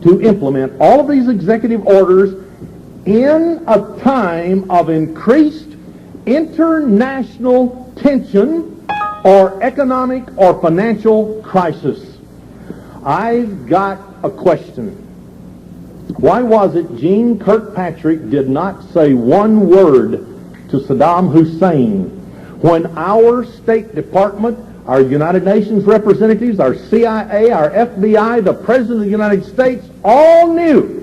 to implement all of these executive orders in a time of increased international tension or economic or financial crisis. I've got a question. Why was it Gene Kirkpatrick did not say one word to Saddam Hussein when our State Department, our United Nations representatives, our CIA, our FBI, the President of the United States all knew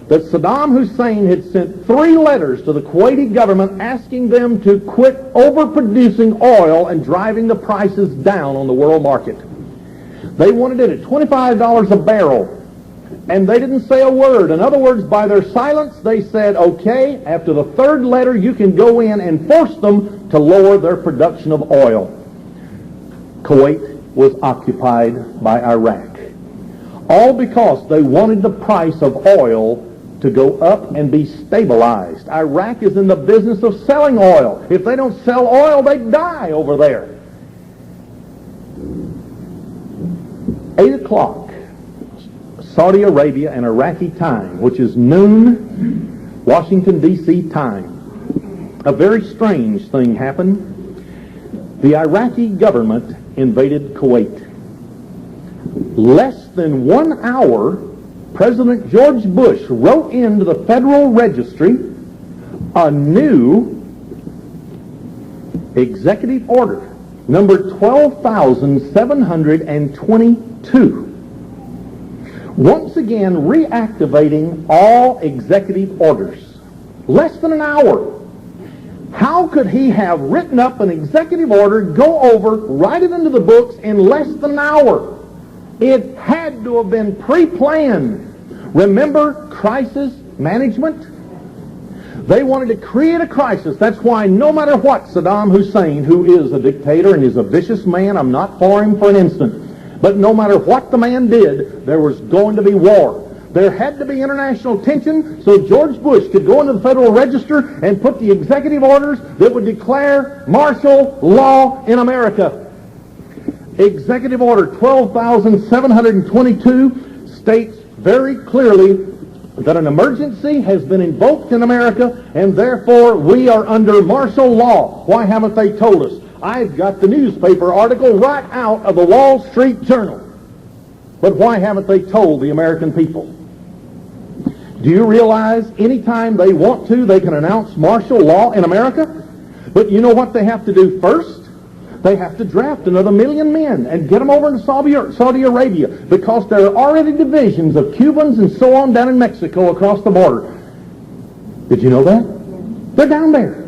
that Saddam Hussein had sent 3 letters to the Kuwaiti government asking them to quit overproducing oil and driving the prices down on the world market. They wanted it at $25 a barrel, and they didn't say a word. In other words, by their silence, they said, okay, after the 3rd letter, you can go in and force them to lower their production of oil. Kuwait was occupied by Iraq, all because they wanted the price of oil to go up and be stabilized. Iraq is in the business of selling oil. If they don't sell oil, they die over there. 8 o'clock, Saudi Arabia and Iraqi time, which is noon, Washington, D.C. time. A very strange thing happened. The Iraqi government invaded Kuwait. Less than 1 hour, President George Bush wrote into the Federal Registry a new executive order, number 12,722. Once again, reactivating all executive orders. Less than an hour. How could he have written up an executive order, go over, write it into the books in less than an hour? It had to have been pre-planned. Remember crisis management? They wanted to create a crisis. That's why no matter what Saddam Hussein, who is a dictator and is a vicious man, I'm not for him for an instant, but no matter what the man did, there was going to be war. There had to be international tension so George Bush could go into the Federal Register and put the executive orders that would declare martial law in America. Executive Order 12,722 states very clearly that an emergency has been invoked in America and therefore we are under martial law. Why haven't they told us? I've got the newspaper article right out of the Wall Street Journal. But why haven't they told the American people? Do you realize anytime they want to, they can announce martial law in America? But you know what they have to do first? They have to draft another 1 million men and get them over into Saudi Arabia because there are already divisions of Cubans and so on down in Mexico across the border. Did you know that? They're down there.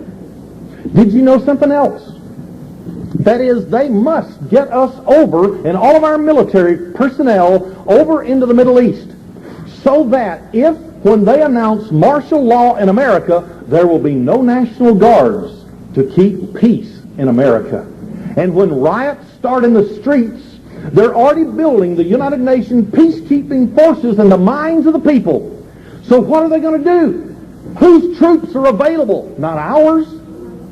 Did you know something else? That is, they must get us over and all of our military personnel over into the Middle East so that if, when they announce martial law in America, there will be no National Guards to keep peace in America. And when riots start in the streets, they're already building the United Nations peacekeeping forces in the minds of the people. So what are they going to do? Whose troops are available? Not ours.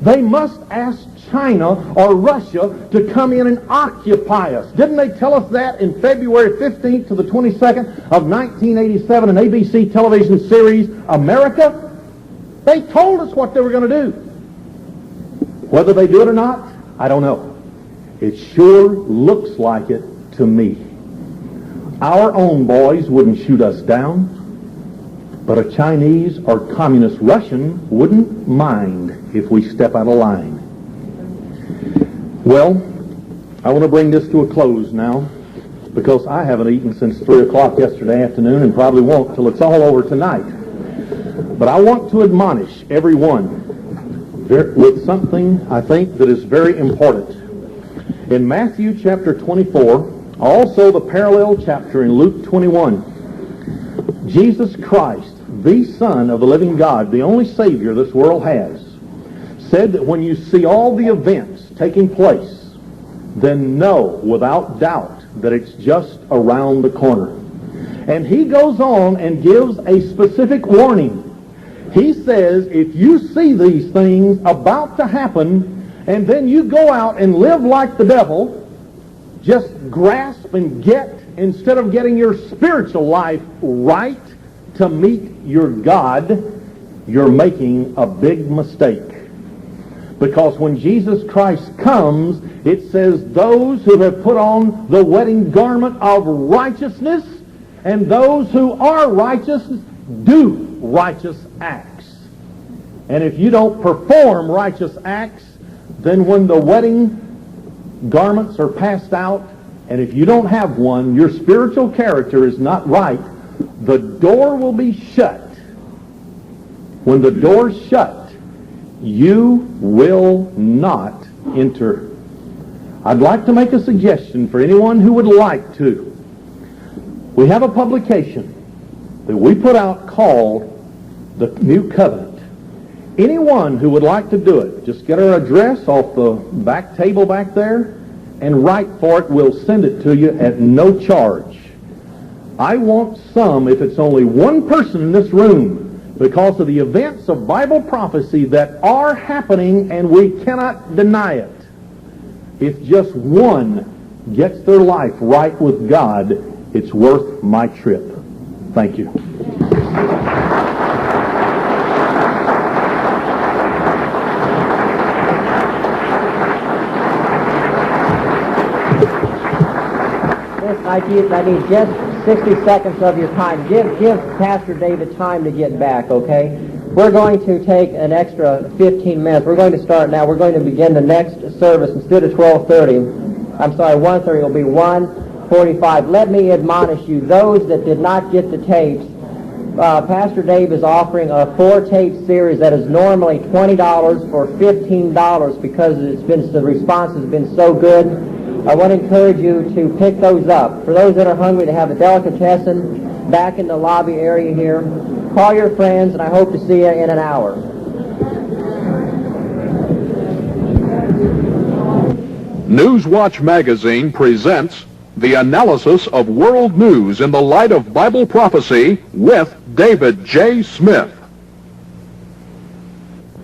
They must ask China or Russia to come in and occupy us. Didn't they tell us that in February 15th to the 22nd of 1987 in ABC television series America? They told us what they were going to do. Whether they do it or not, I don't know. It sure looks like it to me. Our own boys wouldn't shoot us down, but a Chinese or communist Russian wouldn't mind if we step out of line. Well, I want to bring this to a close now because I haven't eaten since 3 o'clock yesterday afternoon and probably won't till it's all over tonight. But I want to admonish everyone with something I think that is very important. In Matthew chapter 24, also the parallel chapter in Luke 21, Jesus Christ, the Son of the living God, the only Savior this world has, said that when you see all the events taking place, then know without doubt that it's just around the corner. And he goes on and gives a specific warning. He says, if you see these things about to happen, and then you go out and live like the devil, just grasp and get instead of getting your spiritual life right to meet your God, you're making a big mistake. Because when Jesus Christ comes, it says those who have put on the wedding garment of righteousness, and those who are righteous do righteous acts. And if you don't perform righteous acts, then when the wedding garments are passed out, and if you don't have one, your spiritual character is not right, the door will be shut. When the door's shut, you will not enter. I'd like to make a suggestion for anyone who would like to. We have a publication that we put out called The New Covenant. Anyone who would like to do it, just get our address off the back table back there and write for it. We'll send it to you at no charge. I want some, if it's only one person in this room, because of the events of Bible prophecy that are happening and we cannot deny it. If just one gets their life right with God, it's worth my trip. Thank you. I need just 60 seconds of your time. Give Pastor David time to get back, okay? We're going to take an extra 15 minutes. We're going to start now. We're going to begin the next service instead of 12:30. I'm sorry, 1:30. It will be 1:45. Let me admonish you, those that did not get the tapes, Pastor Dave is offering a 4-tape series that is normally $20 for $15 because the response has been so good. I want to encourage you to pick those up. For those that are hungry, they have a delicatessen back in the lobby area here. Call your friends, and I hope to see you in an hour. Newswatch magazine presents the analysis of world news in the light of Bible prophecy with David J. Smith.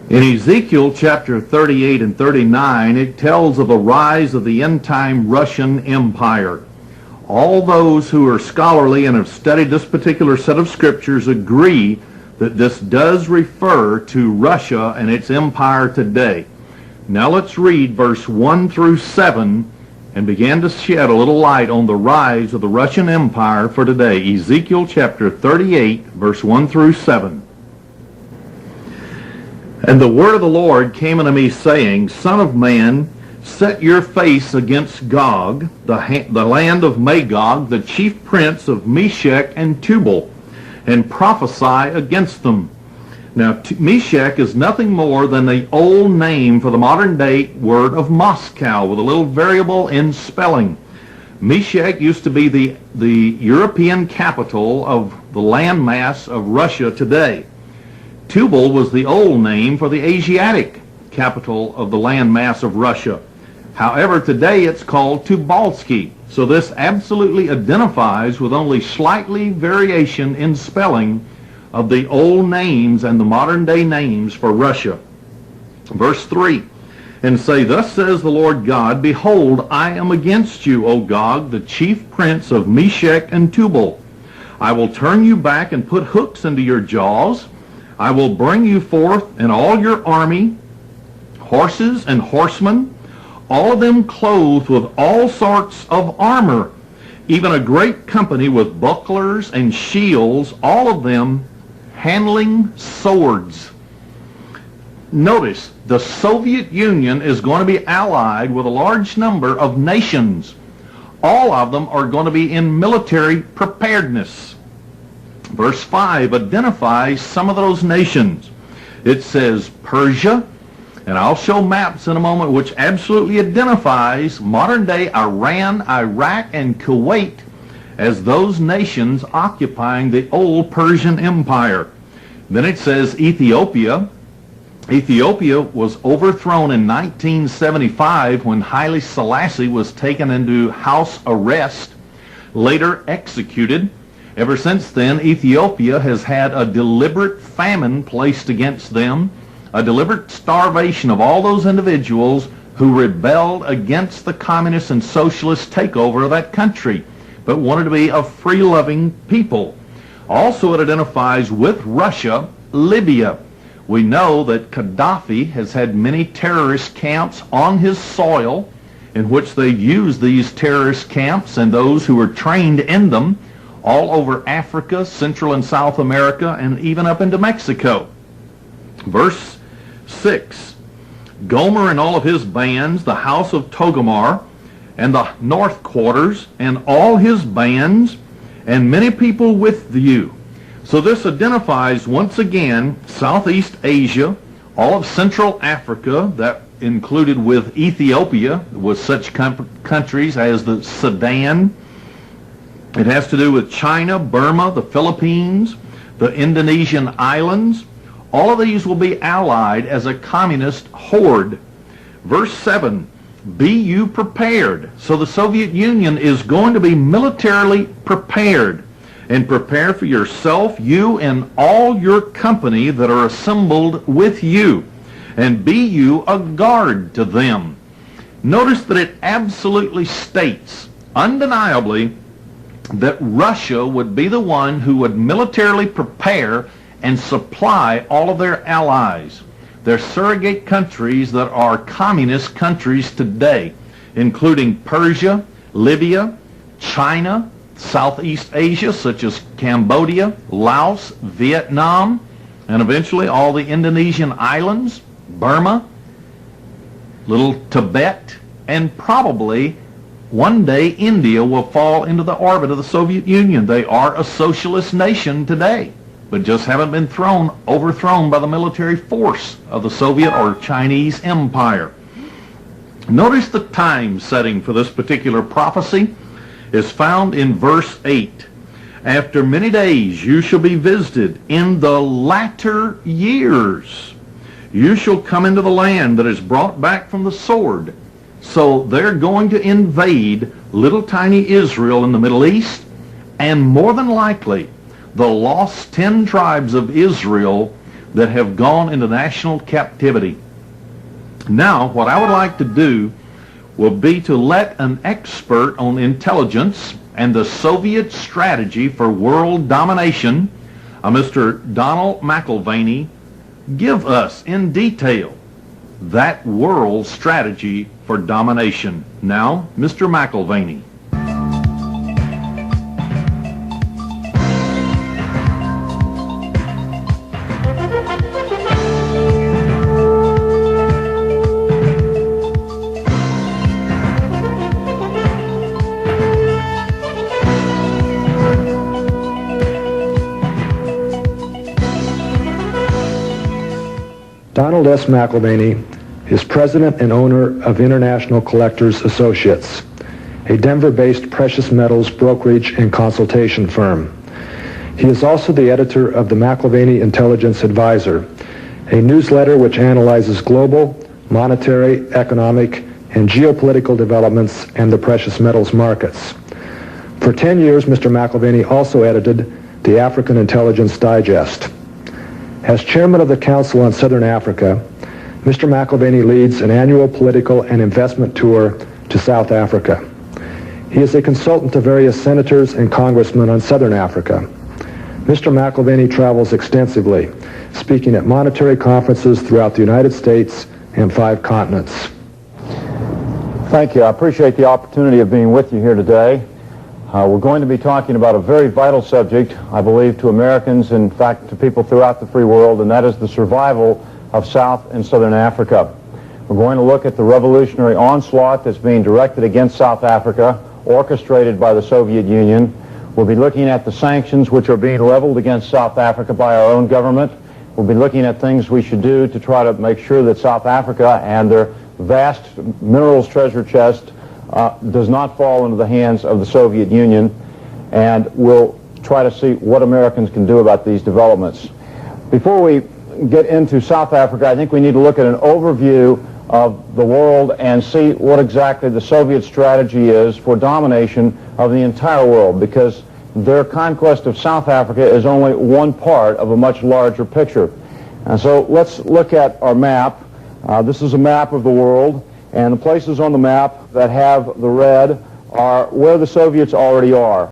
In Ezekiel chapter 38 and 39, it tells of the rise of the end-time Russian Empire. All those who are scholarly and have studied this particular set of scriptures agree that this does refer to Russia and its empire today. Now let's read verse 1 through 7 and begin to shed a little light on the rise of the Russian Empire for today. Ezekiel chapter 38, verse 1 through 7. And the word of the Lord came unto me, saying, Son of man, set your face against Gog, the land of Magog, the chief prince of Meshech and Tubal, and prophesy against them. Now, Meshech is nothing more than the old name for the modern-day word of Moscow, with a little variable in spelling. Meshech used to be the European capital of the landmass of Russia today. Tubal was the old name for the Asiatic capital of the landmass of Russia. However, today it's called Tubalski. So this absolutely identifies with only slightly variation in spelling of the old names and the modern day names for Russia. Verse 3, and say, Thus says the Lord God, Behold, I am against you, O Gog, the chief prince of Meshech and Tubal. I will turn you back and put hooks into your jaws. I will bring you forth and all your army, horses and horsemen, all of them clothed with all sorts of armor, even a great company with bucklers and shields, all of them handling swords. Notice, the Soviet Union is going to be allied with a large number of nations. All of them are going to be in military preparedness. Verse 5 identifies some of those nations. It says Persia, and I'll show maps in a moment which absolutely identifies modern-day Iran, Iraq, and Kuwait as those nations occupying the old Persian Empire. Then it says Ethiopia. Ethiopia was overthrown in 1975 when Haile Selassie was taken into house arrest, later executed. Ever since then, Ethiopia has had a deliberate famine placed against them, a deliberate starvation of all those individuals who rebelled against the communist and socialist takeover of that country. but wanted to be a free-loving people. Also, it identifies with Russia, Libya. We know that Gaddafi has had many terrorist camps on his soil in which they use these terrorist camps and those who are trained in them all over Africa, Central and South America, and even up into Mexico. Verse 6, Gomer and all of his bands, the house of Togomar, and the north quarters, and all his bands, and many people with you. So this identifies once again Southeast Asia, all of Central Africa, that included with Ethiopia, with such countries as the Sudan. It has to do with China, Burma, the Philippines, the Indonesian islands. All of these will be allied as a communist horde. Verse 7, be you prepared. So the Soviet Union is going to be militarily prepared. And prepare for yourself, you and all your company that are assembled with you. And be you a guard to them. Notice that it absolutely states, undeniably, that Russia would be the one who would militarily prepare and supply all of their allies. They're surrogate countries that are communist countries today, including Persia, Libya, China, Southeast Asia, such as Cambodia, Laos, Vietnam, and eventually all the Indonesian islands, Burma, little Tibet, and probably one day India will fall into the orbit of the Soviet Union. They are a socialist nation today, but just haven't been overthrown by the military force of the Soviet or Chinese empire. Notice the time setting for this particular prophecy is found in verse 8. After many days you shall be visited in the latter years. You shall come into the land that is brought back from the sword. So they're going to invade little tiny Israel in the Middle East, and more than likely the lost 10 tribes of Israel that have gone into national captivity. Now, what I would like to do will be to let an expert on intelligence and the Soviet strategy for world domination, Mr. Donald McIlvaney, give us in detail that world strategy for domination. Now, Mr. McIlvaney. Donald S. McIlvaney is president and owner of International Collectors Associates, a Denver-based precious metals brokerage and consultation firm. He is also the editor of the McIlvaney Intelligence Advisor, a newsletter which analyzes global, monetary, economic, and geopolitical developments and the precious metals markets. For 10 years, Mr. McIlvaney also edited the African Intelligence Digest. As chairman of the Council on Southern Africa, Mr. McIlvaney leads an annual political and investment tour to South Africa. He is a consultant to various senators and congressmen on Southern Africa. Mr. McIlvaney travels extensively, speaking at monetary conferences throughout the United States and 5 continents. Thank you. I appreciate the opportunity of being with you here today. We're going to be talking about a very vital subject, I believe, to Americans, in fact, to people throughout the free world, and that is the survival of South and Southern Africa. We're going to look at the revolutionary onslaught that's being directed against South Africa, orchestrated by the Soviet Union. We'll be looking at the sanctions which are being leveled against South Africa by our own government. We'll be looking at things we should do to try to make sure that South Africa and their vast minerals treasure chest does not fall into the hands of the Soviet Union, and we'll try to see what Americans can do about these developments. Before we get into South Africa, I think we need to look at an overview of the world and see what exactly the Soviet strategy is for domination of the entire world, because their conquest of South Africa is only one part of a much larger picture. And so let's look at our map. This is a map of the world, and the places on the map that have the red are where the Soviets already are.